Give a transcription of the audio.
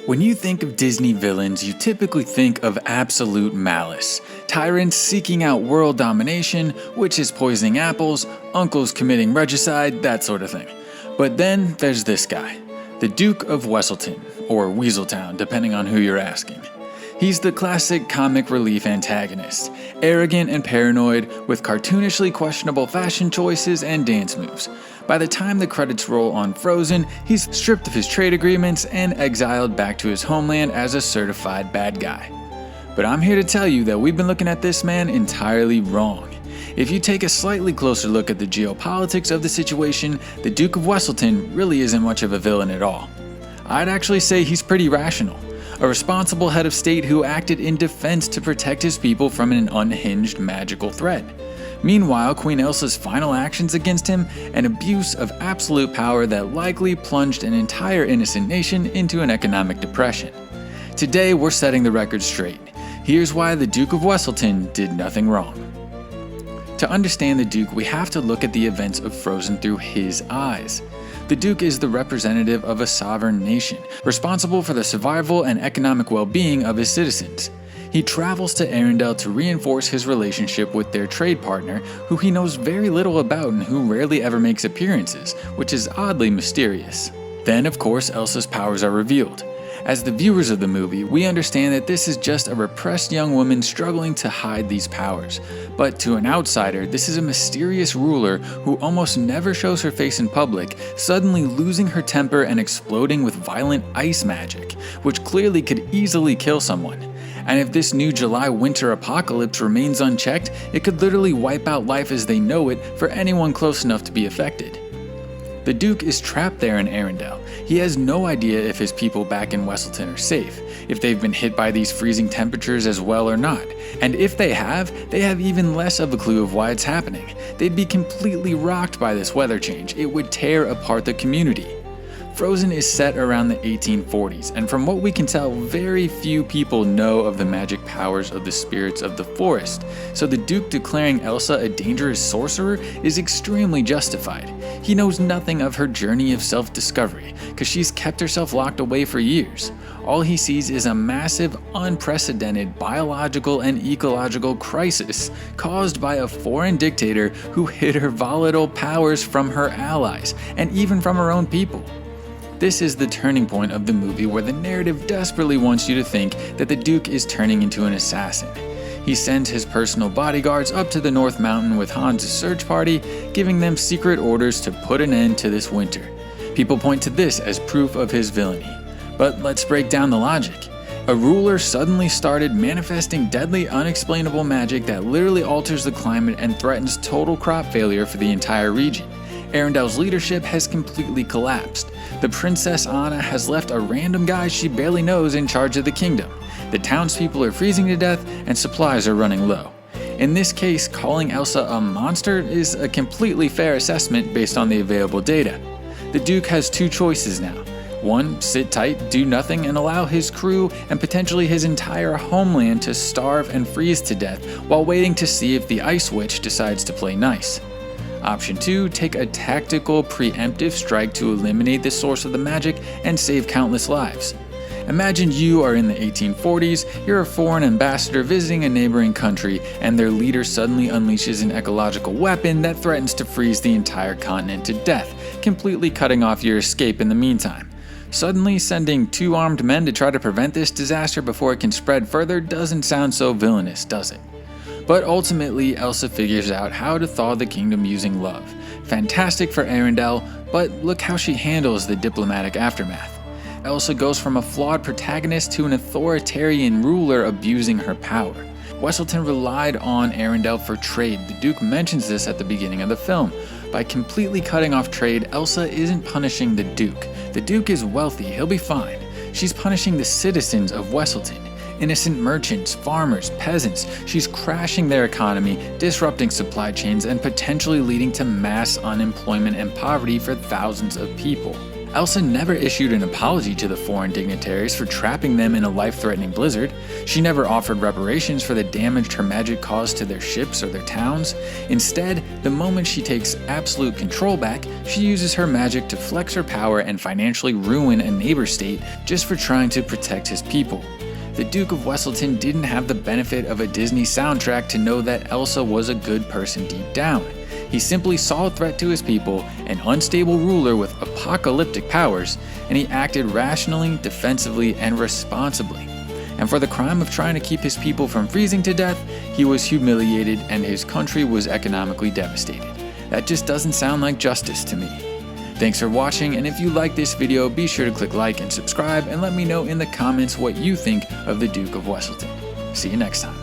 When you think of Disney villains, you typically think of absolute malice. Tyrants seeking out world domination, witches poisoning apples, uncles committing regicide, that sort of thing. But then there's this guy, the Duke of Weselton, or Weselton, depending on who you're asking. He's the classic comic relief antagonist, arrogant and paranoid, with cartoonishly questionable fashion choices and dance moves. By the time the credits roll on Frozen, he's stripped of his trade agreements and exiled back to his homeland as a certified bad guy. But I'm here to tell you that we've been looking at this man entirely wrong. If you take a slightly closer look at the geopolitics of the situation, the Duke of Weselton really isn't much of a villain at all. I'd actually say he's pretty rational. A responsible head of state who acted in defense to protect his people from an unhinged magical threat. Meanwhile, Queen Elsa's final actions against him, an abuse of absolute power that likely plunged an entire innocent nation into an economic depression. Today, we're setting the record straight. Here's why the Duke of Weselton did nothing wrong. To understand the Duke, we have to look at the events of Frozen through his eyes. The Duke is the representative of a sovereign nation, responsible for the survival and economic well-being of his citizens. He travels to Arendelle to reinforce his relationship with their trade partner, who he knows very little about and who rarely ever makes appearances, which is oddly mysterious. Then, of course, Elsa's powers are revealed. As the viewers of the movie, we understand that this is just a repressed young woman struggling to hide these powers. But to an outsider, this is a mysterious ruler who almost never shows her face in public, suddenly losing her temper and exploding with violent ice magic, which clearly could easily kill someone. And if this new July winter apocalypse remains unchecked, it could literally wipe out life as they know it for anyone close enough to be affected. The Duke is trapped there in Arendelle. He has no idea if his people back in Weselton are safe, if they've been hit by these freezing temperatures as well or not. And if they have even less of a clue of why it's happening. They'd be completely rocked by this weather change. It would tear apart the community. Frozen is set around the 1840s, and from what we can tell, very few people know of the magic powers of the spirits of the forest, so the Duke declaring Elsa a dangerous sorcerer is extremely justified. He knows nothing of her journey of self-discovery, because she's kept herself locked away for years. All he sees is a massive, unprecedented biological and ecological crisis caused by a foreign dictator who hid her volatile powers from her allies, and even from her own people. This is the turning point of the movie where the narrative desperately wants you to think that the Duke is turning into an assassin. He sends his personal bodyguards up to the North Mountain with Hans' search party, giving them secret orders to put an end to this winter. People point to this as proof of his villainy. But let's break down the logic. A ruler suddenly started manifesting deadly, unexplainable magic that literally alters the climate and threatens total crop failure for the entire region. Arendelle's leadership has completely collapsed. The Princess Anna has left a random guy she barely knows in charge of the kingdom. The townspeople are freezing to death and supplies are running low. In this case, calling Elsa a monster is a completely fair assessment based on the available data. The Duke has two choices now. One, sit tight, do nothing, and allow his crew and potentially his entire homeland to starve and freeze to death while waiting to see if the Ice Witch decides to play nice. Option 2, take a tactical, preemptive strike to eliminate the source of the magic and save countless lives. Imagine you are in the 1840s, you're a foreign ambassador visiting a neighboring country, and their leader suddenly unleashes an ecological weapon that threatens to freeze the entire continent to death, completely cutting off your escape in the meantime. Suddenly, sending 2 armed men to try to prevent this disaster before it can spread further doesn't sound so villainous, does it? But ultimately, Elsa figures out how to thaw the kingdom using love. Fantastic for Arendelle, but look how she handles the diplomatic aftermath. Elsa goes from a flawed protagonist to an authoritarian ruler abusing her power. Weselton relied on Arendelle for trade. The Duke mentions this at the beginning of the film. By completely cutting off trade, Elsa isn't punishing the Duke. The Duke is wealthy, he'll be fine. She's punishing the citizens of Weselton. Innocent merchants, farmers, peasants. She's crashing their economy, disrupting supply chains, and potentially leading to mass unemployment and poverty for thousands of people. Elsa never issued an apology to the foreign dignitaries for trapping them in a life-threatening blizzard. She never offered reparations for the damage her magic caused to their ships or their towns. Instead, the moment she takes absolute control back, she uses her magic to flex her power and financially ruin a neighbor state just for trying to protect his people. The Duke of Weselton didn't have the benefit of a Disney soundtrack to know that Elsa was a good person deep down. He simply saw a threat to his people, an unstable ruler with apocalyptic powers, and he acted rationally, defensively, and responsibly. And for the crime of trying to keep his people from freezing to death, he was humiliated and his country was economically devastated. That just doesn't sound like justice to me. Thanks for watching, and if you like this video, be sure to click like and subscribe, and let me know in the comments what you think of the Duke of Weselton. See you next time.